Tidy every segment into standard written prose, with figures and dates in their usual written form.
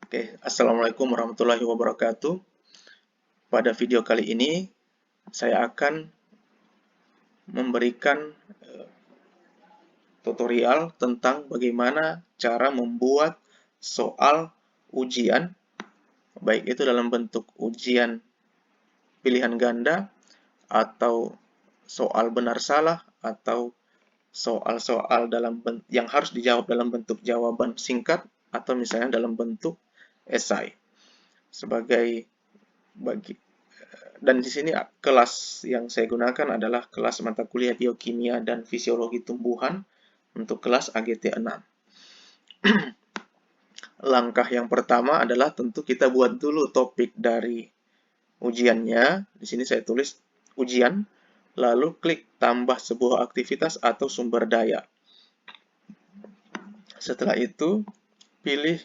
Oke, Assalamualaikum warahmatullahi wabarakatuh. Pada video kali ini, saya akan memberikan tutorial tentang bagaimana cara membuat soal ujian, baik itu dalam bentuk ujian pilihan ganda, atau soal benar-salah, atau soal-soal yang harus dijawab dalam bentuk jawaban singkat, atau misalnya dalam bentuk esai. Sebagai bagi Dan di sini kelas yang saya gunakan adalah kelas mata kuliah biokimia dan fisiologi tumbuhan untuk kelas AGT 6. Langkah yang pertama adalah tentu kita buat dulu topik dari ujiannya. Di sini saya tulis ujian, lalu klik tambah sebuah aktivitas atau sumber daya. Setelah itu, pilih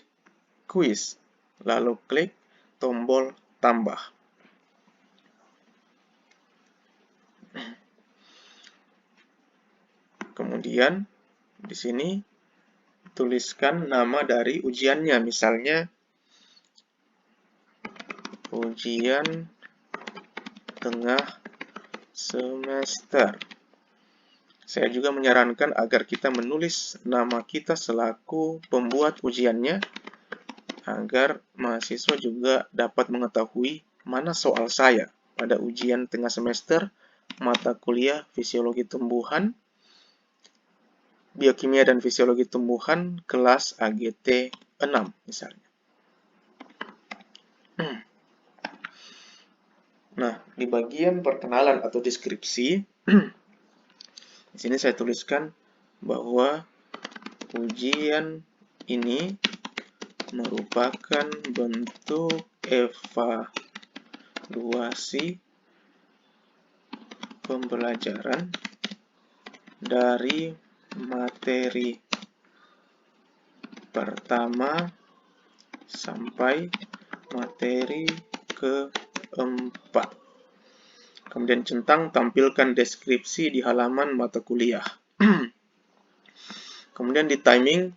kuis, lalu klik tombol tambah. Kemudian di sini tuliskan nama dari ujiannya, misalnya ujian tengah semester. Saya juga menyarankan agar kita menulis nama kita selaku pembuat ujiannya, agar mahasiswa juga dapat mengetahui mana soal saya pada ujian tengah semester mata kuliah fisiologi tumbuhan, biokimia dan fisiologi tumbuhan kelas AGT 6 misalnya. Nah, di bagian perkenalan atau deskripsi, di sini saya tuliskan bahwa ujian ini merupakan bentuk evaluasi pembelajaran dari materi pertama sampai materi keempat. Kemudian centang tampilkan deskripsi di halaman mata kuliah. Kemudian di timing,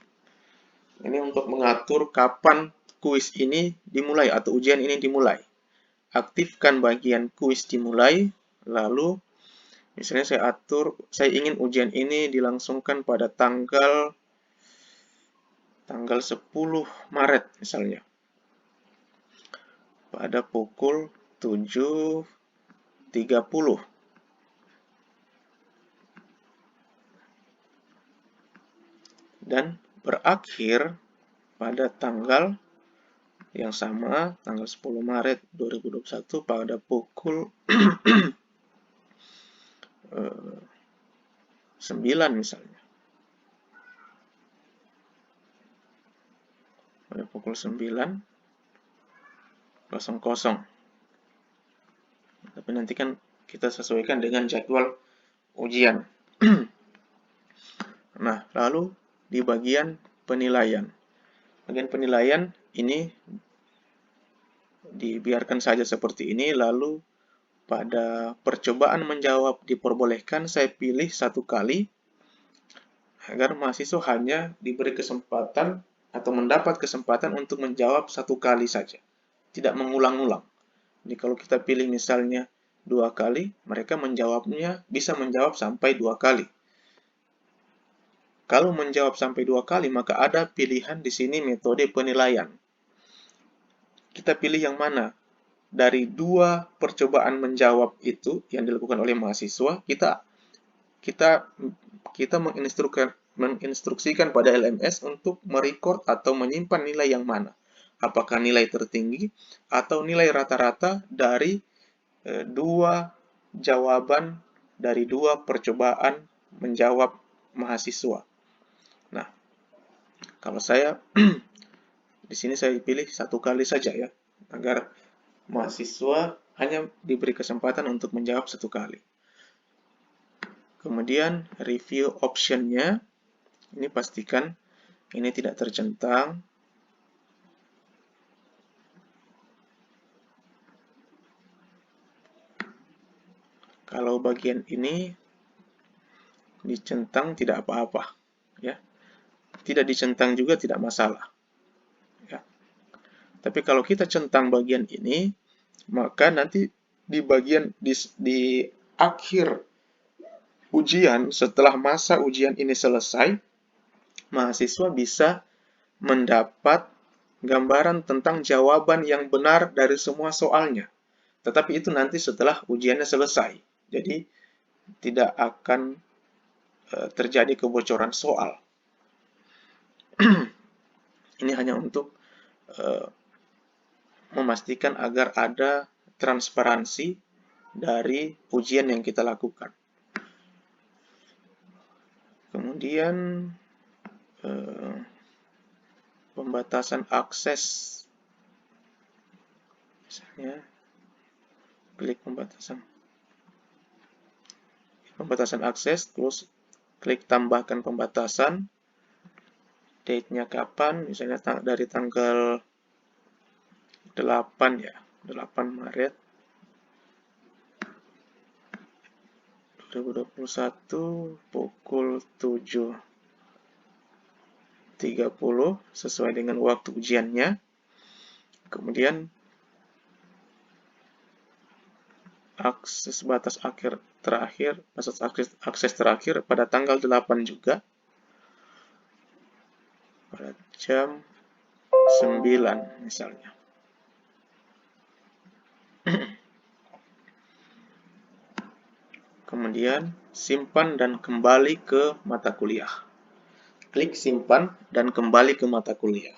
ini untuk mengatur kapan kuis ini dimulai atau ujian ini dimulai. Aktifkan bagian kuis dimulai, lalu misalnya saya ingin ujian ini dilangsungkan pada tanggal 10 Maret misalnya. Pada pukul 7.30. Dan berakhir pada tanggal yang sama, tanggal 10 Maret 2021 pada pukul 9 misalnya. Pada pukul 9.00. Tapi nanti kan kita sesuaikan dengan jadwal ujian. Nah, lalu di bagian penilaian. Bagian penilaian ini dibiarkan saja seperti ini, lalu pada percobaan menjawab diperbolehkan saya pilih 1 kali, agar mahasiswa hanya diberi kesempatan atau mendapat kesempatan untuk menjawab 1 kali saja, tidak mengulang-ulang. Jadi kalau kita pilih misalnya 2 kali, mereka bisa menjawab sampai 2 kali. Kalau menjawab sampai 2 kali, maka ada pilihan di sini metode penilaian. Kita pilih yang mana? Dari 2 percobaan menjawab itu yang dilakukan oleh mahasiswa, kita menginstruksikan pada LMS untuk merecord atau menyimpan nilai yang mana. Apakah nilai tertinggi atau nilai rata-rata dari 2 jawaban dari 2 percobaan menjawab mahasiswa. Nah, kalau saya di sini saya pilih 1 kali saja ya, agar mahasiswa hanya diberi kesempatan untuk menjawab 1 kali. Kemudian review option-nya, ini pastikan ini tidak tercentang. Kalau bagian ini dicentang tidak apa-apa, ya. Tidak dicentang juga tidak masalah. Ya. Tapi kalau kita centang bagian ini, maka nanti di akhir ujian, setelah masa ujian ini selesai, mahasiswa bisa mendapat gambaran tentang jawaban yang benar dari semua soalnya. Tetapi itu nanti setelah ujiannya selesai. Jadi tidak akan terjadi kebocoran soal. Ini hanya untuk memastikan agar ada transparansi dari ujian yang kita lakukan. Kemudian pembatasan akses. Misalnya klik pembatasan akses, terus klik tambahkan pembatasan. Date-nya kapan? Misalnya dari tanggal 8 ya, 8 Maret 2021 pukul 7.30 sesuai dengan waktu ujiannya. Kemudian batas akses terakhir pada tanggal 8 juga pada jam 9 misalnya. Kemudian simpan dan kembali ke mata kuliah. Klik simpan dan kembali ke mata kuliah.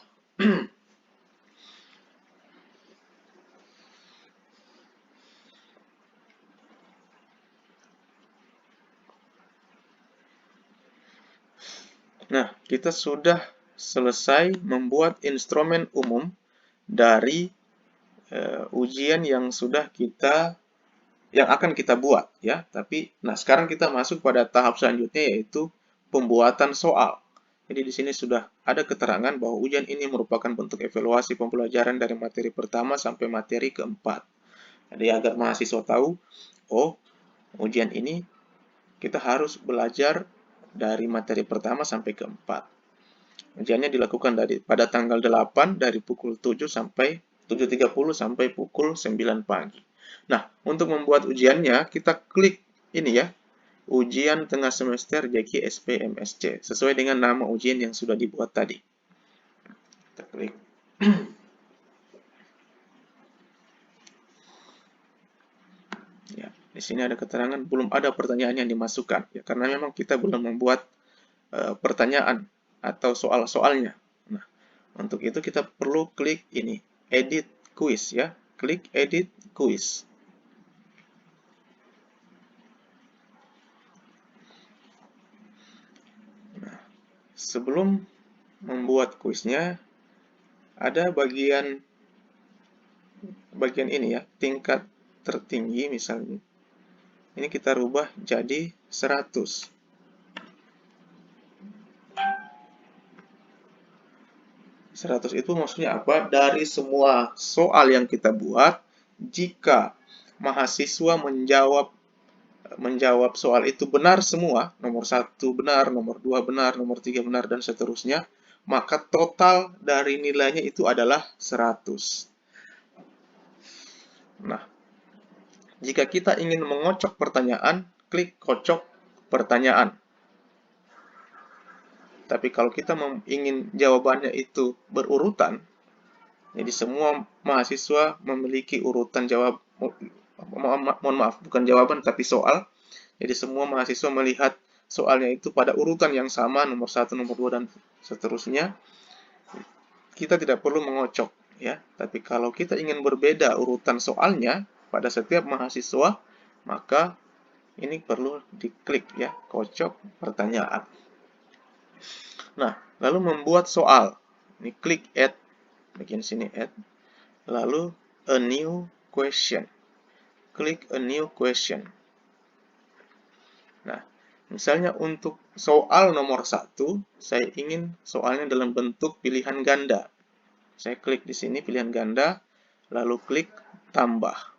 Nah, kita sudah selesai membuat instrumen umum dari ujian yang akan kita buat ya. Tapi sekarang kita masuk pada tahap selanjutnya, yaitu pembuatan soal. Jadi di sini sudah ada keterangan bahwa ujian ini merupakan bentuk evaluasi pembelajaran dari materi pertama sampai materi keempat. Jadi agar mahasiswa tahu, oh, ujian ini kita harus belajar dari materi pertama sampai keempat. Ujiannya dilakukan pada tanggal 8 dari pukul 7 sampai 7.30 sampai pukul 9 pagi. Nah, untuk membuat ujiannya, kita klik ini ya, ujian tengah semester JKSP MSc, sesuai dengan nama ujian yang sudah dibuat tadi. Kita klik. Ya, di sini ada keterangan belum ada pertanyaan yang dimasukkan, ya, karena memang kita belum membuat pertanyaan atau soal-soalnya. Nah, untuk itu kita perlu klik ini, edit quiz ya. Klik edit quiz. Nah, sebelum membuat kuisnya, ada bagian ini ya, tingkat tertinggi misalnya. Ini kita rubah jadi 100. 100 itu maksudnya apa? Dari semua soal yang kita buat, jika mahasiswa menjawab soal itu benar semua, nomor 1 benar, nomor 2 benar, nomor 3 benar, dan seterusnya, maka total dari nilainya itu adalah 100. Nah, jika kita ingin mengocok pertanyaan, klik kocok pertanyaan. Tapi kalau kita ingin jawabannya itu berurutan, jadi semua mahasiswa memiliki urutan jawab, mohon maaf, bukan jawaban tapi soal. Jadi semua mahasiswa melihat soalnya itu pada urutan yang sama, nomor 1, nomor 2, dan seterusnya. Kita tidak perlu mengocok ya. Tapi kalau kita ingin berbeda urutan soalnya pada setiap mahasiswa, maka ini perlu diklik ya, kocok pertanyaan. Nah, lalu membuat soal. Ini klik add, bagian sini add. Lalu a new question. Klik a new question. Nah, misalnya untuk soal nomor 1, saya ingin soalnya dalam bentuk pilihan ganda. Saya klik di sini pilihan ganda, lalu klik tambah.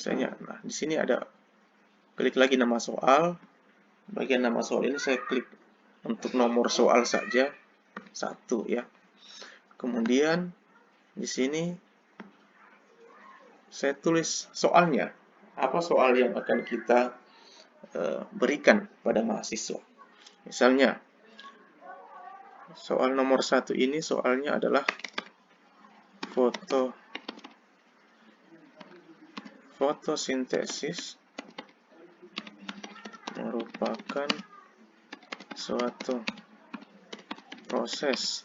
Misalnya, nah di sini ada klik lagi nama soal. Bagian nama soal ini saya klik untuk nomor soal saja 1 ya. Kemudian di sini saya tulis soalnya. Apa soal yang akan kita berikan pada mahasiswa? Misalnya soal nomor 1 ini soalnya adalah fotosintesis merupakan suatu proses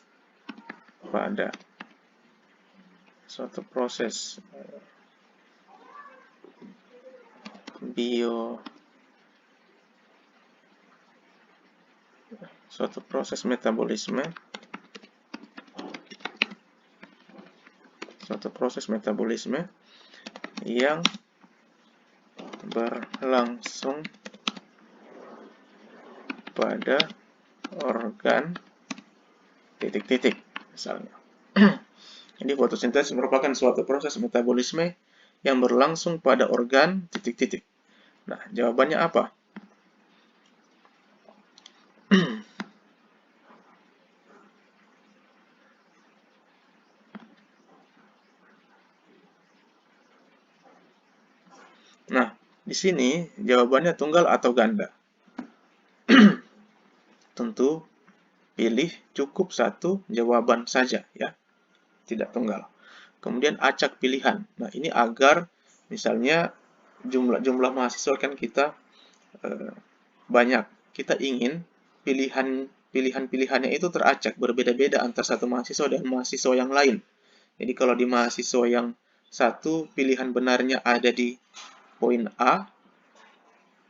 suatu proses metabolisme yang berlangsung pada organ titik-titik misalnya. Jadi fotosintesis merupakan suatu proses metabolisme yang berlangsung pada organ titik-titik. Nah, jawabannya apa? Nah, di sini jawabannya tunggal atau ganda. Tentu pilih cukup satu jawaban saja ya, tidak tunggal. Kemudian acak pilihan. Nah, ini agar misalnya jumlah mahasiswa kan kita banyak. Kita ingin pilihannya itu teracak berbeda-beda antar satu mahasiswa dan mahasiswa yang lain. Jadi kalau di mahasiswa yang satu pilihan benarnya ada di poin A,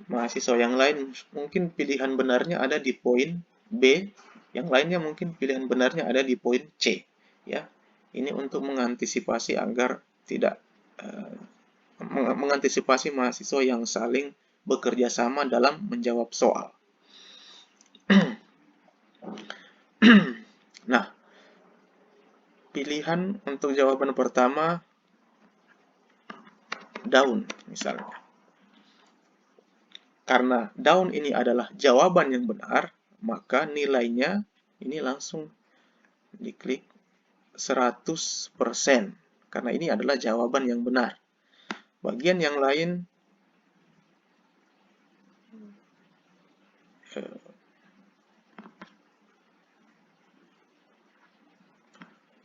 mahasiswa yang lain mungkin pilihan benarnya ada di poin B, yang lainnya mungkin pilihan benarnya ada di poin C. Ya, ini untuk mengantisipasi agar tidak mengantisipasi mahasiswa yang saling bekerja sama dalam menjawab soal. Nah, pilihan untuk jawaban pertama daun misalnya. Karena daun ini adalah jawaban yang benar, maka nilainya ini langsung diklik 100%. Karena ini adalah jawaban yang benar. Bagian yang lain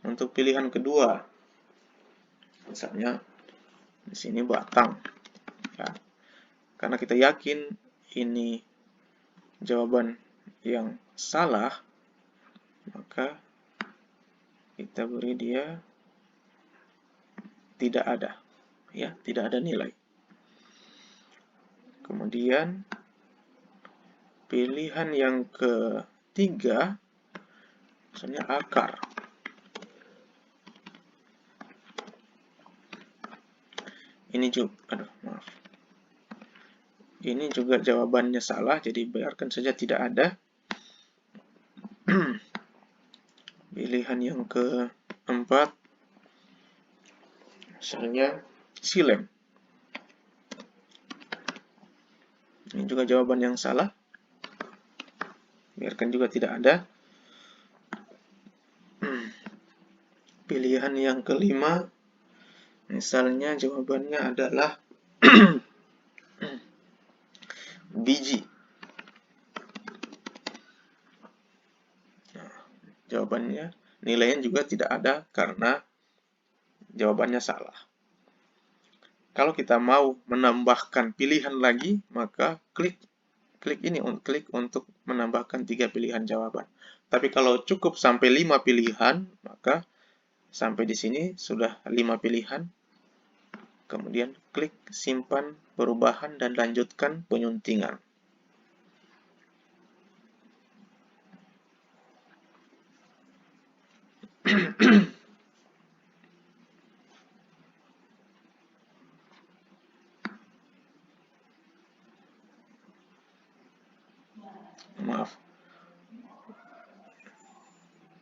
untuk pilihan kedua, misalnya di sini batang, ya. Karena kita yakin ini jawaban yang salah, maka kita beri dia tidak ada, ya, tidak ada nilai. Kemudian pilihan yang ketiga, misalnya akar. Ini juga, ini juga jawabannya salah, jadi biarkan saja tidak ada. Pilihan yang keempat, misalnya silem. Ini juga jawaban yang salah, biarkan juga tidak ada. Pilihan yang kelima, misalnya jawabannya adalah biji. Nah, jawabannya nilainya juga tidak ada karena jawabannya salah. Kalau kita mau menambahkan pilihan lagi, maka klik untuk menambahkan 3 pilihan jawaban. Tapi kalau cukup sampai 5 pilihan, maka sampai di sini sudah 5 pilihan. Kemudian klik simpan perubahan dan lanjutkan penyuntingan. Maaf.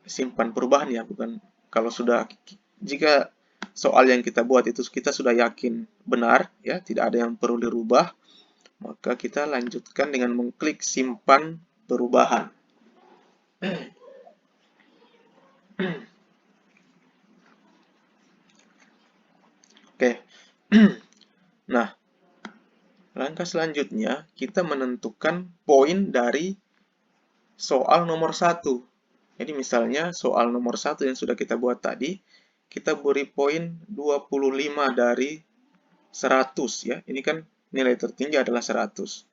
Simpan perubahan ya, bukan. Kalau jika soal yang kita buat itu kita sudah yakin benar, ya, tidak ada yang perlu dirubah, maka kita lanjutkan dengan mengklik simpan perubahan. Oke. Nah, langkah selanjutnya kita menentukan poin dari soal nomor 1. Jadi misalnya soal nomor 1 yang sudah kita buat tadi, kita beri poin 25 dari 100, ya. Ini kan nilai tertinggi adalah 100.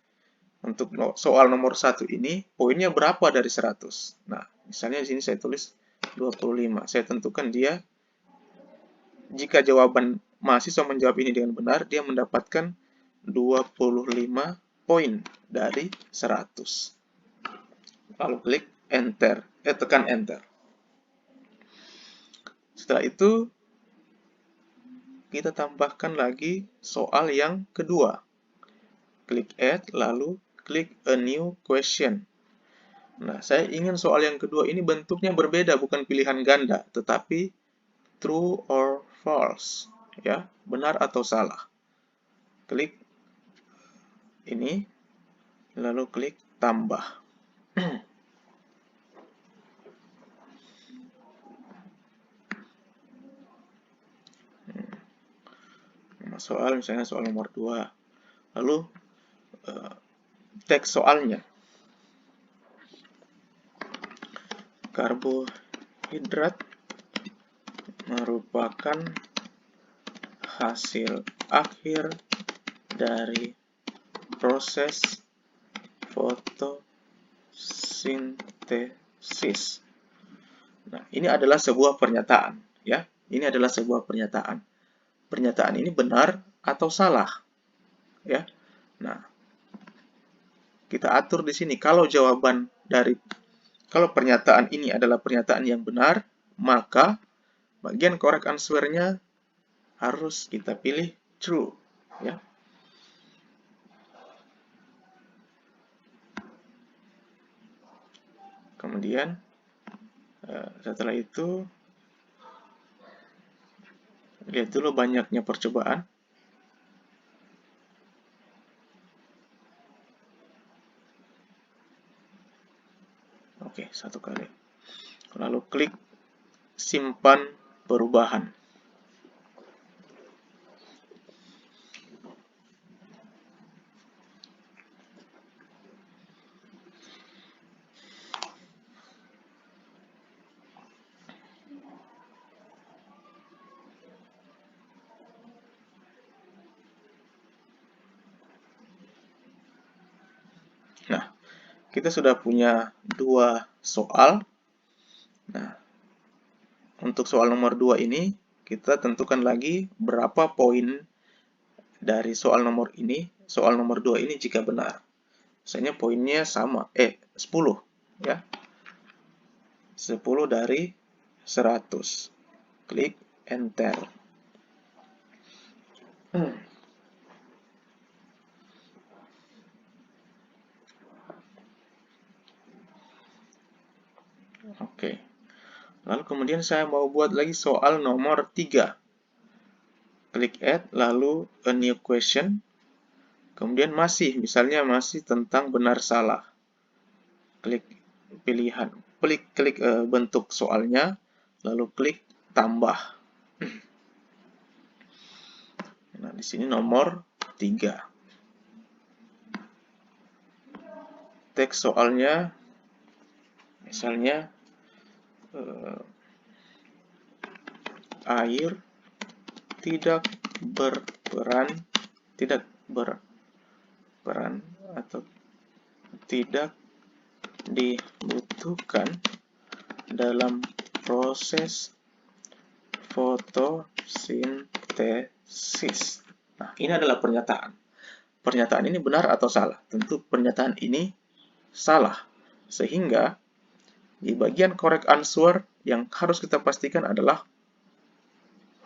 Untuk soal nomor 1 ini, poinnya berapa dari 100? Nah, misalnya di sini saya tulis 25. Saya tentukan dia, jika jawaban mahasiswa menjawab ini dengan benar, dia mendapatkan 25 poin dari 100. Lalu klik enter, tekan enter. Setelah itu, kita tambahkan lagi soal yang kedua. Klik add, lalu klik a new question. Nah, saya ingin soal yang kedua ini bentuknya berbeda, bukan pilihan ganda, tetapi true or false, ya, benar atau salah. Klik ini, lalu klik tambah. Soal misalnya soal nomor 2. Lalu teks soalnya. Karbohidrat merupakan hasil akhir dari proses fotosintesis. Nah, ini adalah sebuah pernyataan, ya. Ini adalah sebuah pernyataan. Pernyataan ini benar atau salah, ya. Nah, kita atur di sini kalau pernyataan ini adalah pernyataan yang benar, maka bagian correct answer-nya harus kita pilih true, ya. Kemudian setelah itu lihat dulu banyaknya percobaan. Oke, 1 kali. Lalu klik simpan perubahan. Nah, kita sudah punya 2 soal. Nah, untuk soal nomor 2 ini, kita tentukan lagi berapa poin dari soal nomor 2 ini jika benar. Misalnya poinnya sama, 10, ya. 10 dari 100. Klik enter. Oke. Lalu kemudian saya mau buat lagi soal nomor 3. Klik add, lalu a new question. Kemudian misalnya masih tentang benar salah. Klik pilihan, klik bentuk soalnya, lalu klik tambah. Nah, di sini nomor 3. Teks soalnya misalnya air tidak berperan atau tidak dibutuhkan dalam proses fotosintesis. Nah, ini adalah pernyataan. Pernyataan ini benar atau salah? Tentu pernyataan ini salah. Sehingga di bagian correct answer yang harus kita pastikan adalah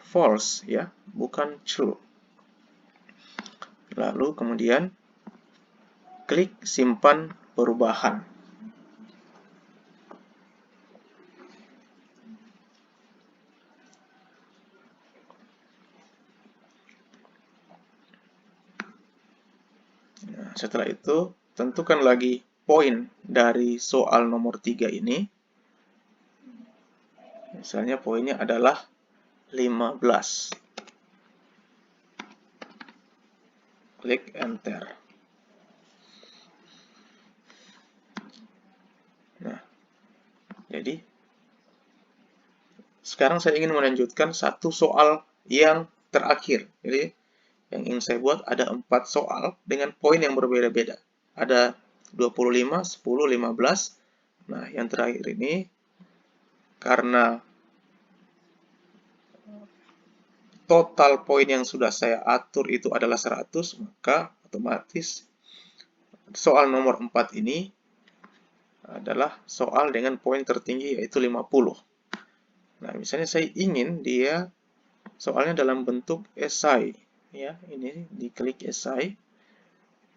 false, ya, bukan true. Lalu kemudian klik simpan perubahan. Nah, setelah itu, tentukan lagi poin dari soal nomor 3 ini. Misalnya poinnya adalah 15. Klik enter. Nah, jadi sekarang saya ingin melanjutkan satu soal yang terakhir. Jadi yang ingin saya buat ada 4 soal dengan poin yang berbeda-beda. Ada 25, 10, 15. Nah, yang terakhir ini karena total poin yang sudah saya atur itu adalah 100, maka otomatis soal nomor 4 ini adalah soal dengan poin tertinggi yaitu 50. Nah, misalnya saya ingin dia soalnya dalam bentuk esai, ya. Ini diklik esai,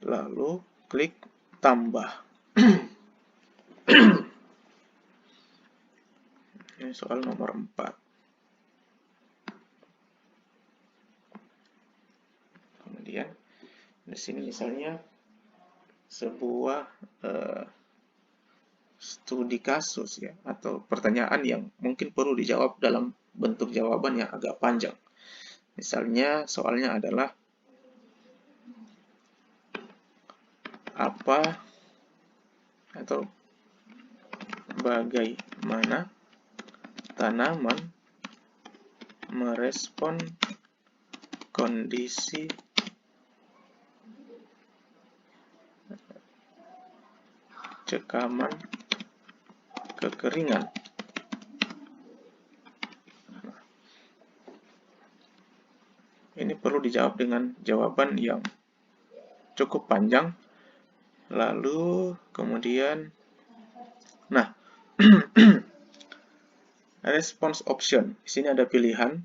lalu klik tambah. Ini soal nomor 4. Kemudian di sini misalnya sebuah studi kasus, ya, atau pertanyaan yang mungkin perlu dijawab dalam bentuk jawaban yang agak panjang. Misalnya soalnya adalah apa atau bagaimana tanaman merespon kondisi cekaman kekeringan. Ini perlu dijawab dengan jawaban yang cukup panjang. Lalu kemudian, nah, response option. Di sini ada pilihan.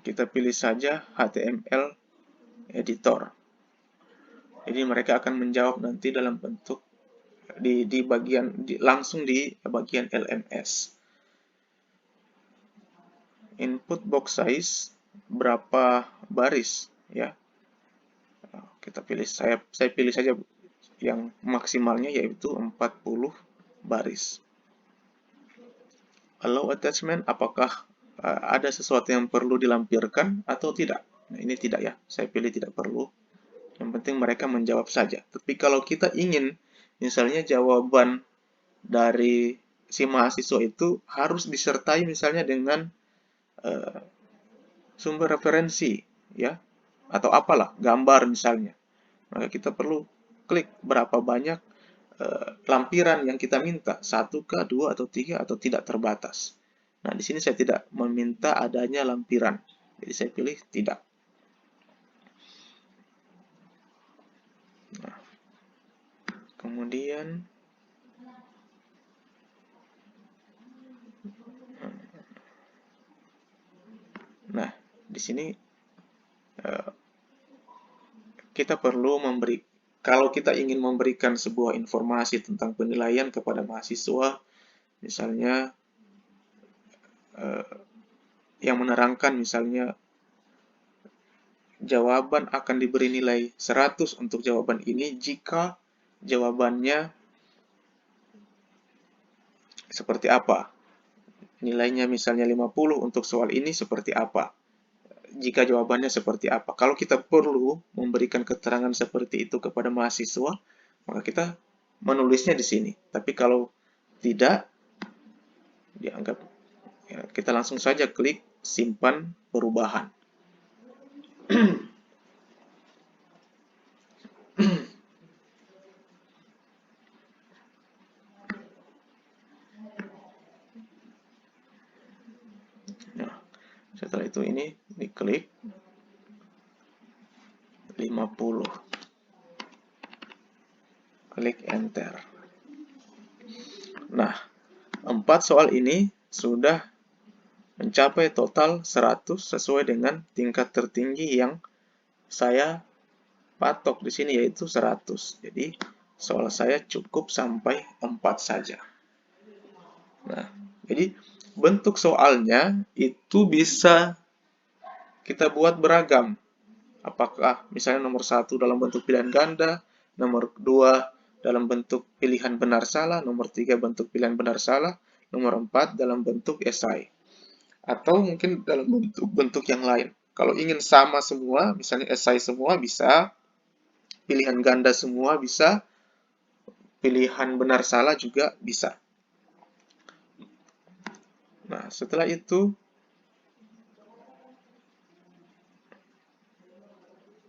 Kita pilih saja HTML editor. Jadi mereka akan menjawab nanti dalam bentuk di bagian langsung di bagian LMS. Input box size berapa baris, ya. Kita pilih, saya pilih saja yang maksimalnya yaitu 40 baris. Allow attachment, apakah ada sesuatu yang perlu dilampirkan atau tidak? Nah, ini tidak, ya. Saya pilih tidak perlu. Yang penting mereka menjawab saja. Tapi kalau kita ingin misalnya jawaban dari si mahasiswa itu harus disertai misalnya dengan sumber referensi, ya, atau apalah, gambar misalnya. Maka kita perlu klik berapa banyak lampiran yang kita minta, 1 kah, 2 atau 3 atau tidak terbatas. Nah, di sini saya tidak meminta adanya lampiran, jadi saya pilih tidak. Nah, kemudian di sini kita perlu kalau kita ingin memberikan sebuah informasi tentang penilaian kepada mahasiswa, misalnya yang menerangkan misalnya jawaban akan diberi nilai 100 untuk jawaban ini jika jawabannya seperti apa. Nilainya misalnya 50 untuk soal ini seperti apa. Jika jawabannya seperti apa. Kalau kita perlu memberikan keterangan seperti itu kepada mahasiswa, maka kita menulisnya di sini. Tapi kalau tidak, dianggap ya, kita langsung saja klik simpan perubahan. Nah, setelah itu ini diklik 50. Klik enter. Nah, 4 soal ini sudah mencapai total 100 sesuai dengan tingkat tertinggi yang saya patok di sini yaitu 100. Jadi soal saya cukup sampai 4 saja. Nah, jadi bentuk soalnya itu bisa kita buat beragam. Apakah misalnya nomor 1 dalam bentuk pilihan ganda, nomor 2 dalam bentuk pilihan benar salah, nomor 3 bentuk pilihan benar salah, nomor 4 dalam bentuk esai. Atau mungkin dalam bentuk yang lain. Kalau ingin sama semua, misalnya esai semua bisa, pilihan ganda semua bisa, pilihan benar salah juga bisa. Nah, setelah itu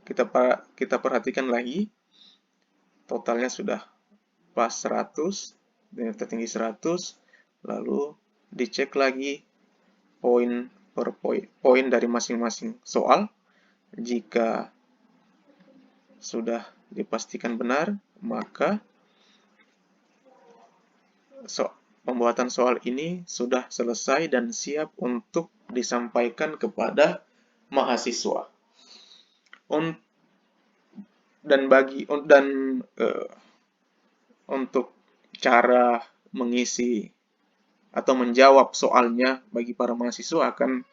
kita perhatikan lagi, totalnya sudah pas 100, dan tertinggi 100, lalu dicek lagi poin per poin dari masing-masing soal. Jika sudah dipastikan benar, maka pembuatan soal ini sudah selesai dan siap untuk disampaikan kepada mahasiswa. Untuk cara mengisi atau menjawab soalnya bagi para mahasiswa akan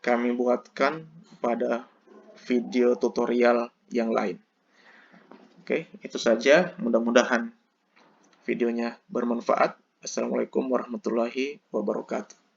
kami buatkan pada video tutorial yang lain. Oke, itu saja. Mudah-mudahan videonya bermanfaat. Assalamualaikum warahmatullahi wabarakatuh.